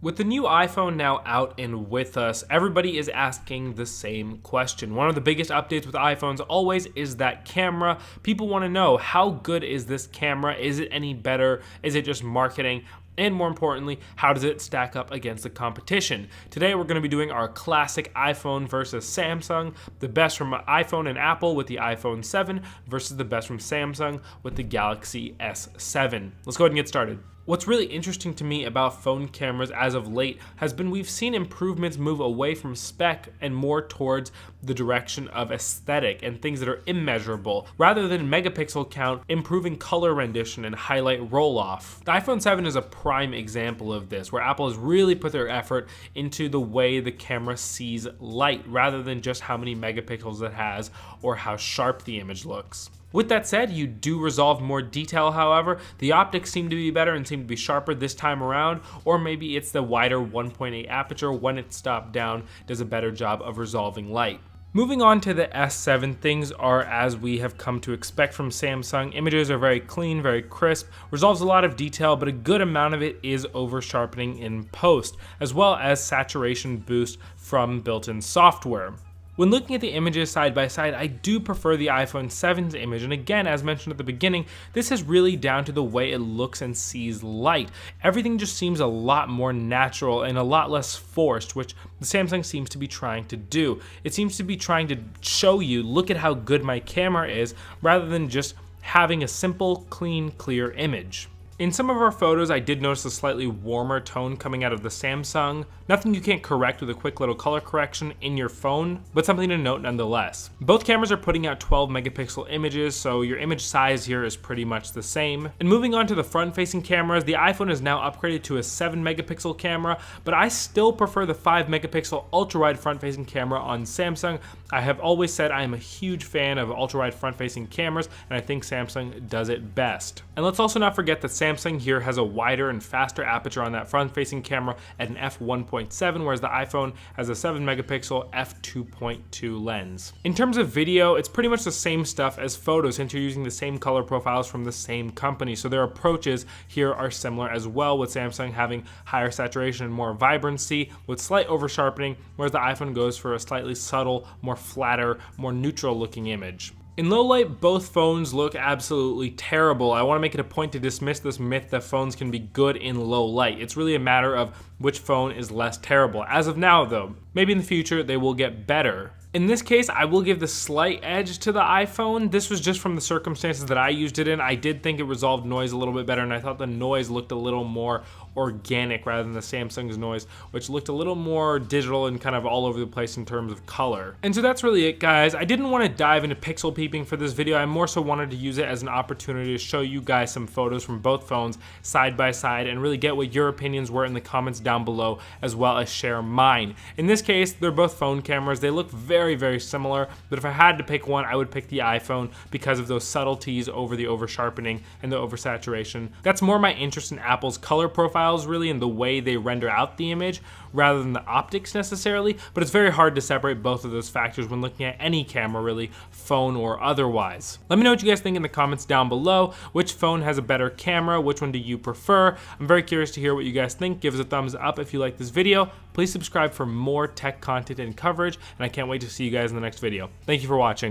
With the new iPhone now out and with us, everybody is asking the same question. One of the biggest updates with iPhones always is that camera. People want to know, how good is this camera? Is it any better? Is it just marketing? And more importantly, how does it stack up against the competition? Today we're going to be doing our classic iPhone versus Samsung, the best from iPhone and Apple with the iPhone 7 versus the best from Samsung with the Galaxy S7. Let's go ahead and get started. What's really interesting to me about phone cameras as of late has been we've seen improvements move away from spec and more towards the direction of aesthetic and things that are immeasurable, rather than megapixel count, improving color rendition and highlight roll-off. The iPhone 7 is a prime example of this, where Apple has really put their effort into the way the camera sees light, rather than just how many megapixels it has or how sharp the image looks. With that said, you do resolve more detail, however. The optics seem to be better and seem to be sharper this time around, or maybe it's the wider 1.8 aperture when it's stopped down does a better job of resolving light. Moving on to the S7, things are as we have come to expect from Samsung. Images are very clean, very crisp, resolves a lot of detail, but a good amount of it is over sharpening in post, as well as saturation boost from built-in software. When looking at the images side by side, I do prefer the iPhone 7's image, and again, as mentioned at the beginning, this is really down to the way it looks and sees light. Everything just seems a lot more natural and a lot less forced, which the Samsung seems to be trying to do. It seems to be trying to show you, look at how good my camera is, rather than just having a simple, clean, clear image. In some of our photos, I did notice a slightly warmer tone coming out of the Samsung. Nothing you can't correct with a quick little color correction in your phone, but something to note nonetheless. Both cameras are putting out 12 megapixel images, so your image size here is pretty much the same. And moving on to the front-facing cameras, the iPhone is now upgraded to a 7 megapixel camera, but I still prefer the 5 megapixel ultra-wide front-facing camera on Samsung. I have always said I am a huge fan of ultra-wide front-facing cameras, and I think Samsung does it best. And let's also not forget that Samsung here has a wider and faster aperture on that front-facing camera at an f1.7, whereas the iPhone has a 7 megapixel f2.2 lens. In terms of video, it's pretty much the same stuff as photos since you're using the same color profiles from the same company, so their approaches here are similar as well, with Samsung having higher saturation and more vibrancy with slight over-sharpening, whereas the iPhone goes for a slightly subtle, more flatter, more neutral looking image. In low light, both phones look absolutely terrible. I want to make it a point to dismiss this myth that phones can be good in low light. It's really a matter of which phone is less terrible. As of now though, maybe in the future they will get better. In this case, I will give the slight edge to the iPhone. This was just from the circumstances that I used it in. I did think it resolved noise a little bit better, and I thought the noise looked a little more organic rather than the Samsung's noise, which looked a little more digital and kind of all over the place in terms of color. And so that's really it, guys. I didn't want to dive into pixel peeping for this video. I more so wanted to use it as an opportunity to show you guys some photos from both phones side by side and really get what your opinions were in the comments down below, as well as share mine. In this case, they're both phone cameras. They look very similar, but if I had to pick one, I would pick the iPhone because of those subtleties over the over-sharpening and the oversaturation. That's more my interest in Apple's color profiles, really, and the way they render out the image, rather than the optics necessarily, but it's very hard to separate both of those factors when looking at any camera, really, phone or otherwise. Let me know what you guys think in the comments down below. Which phone has a better camera? Which one do you prefer? I'm very curious to hear what you guys think. Give us a thumbs up if you like this video. Please subscribe for more tech content and coverage, and I can't wait to see you guys in the next video. Thank you for watching.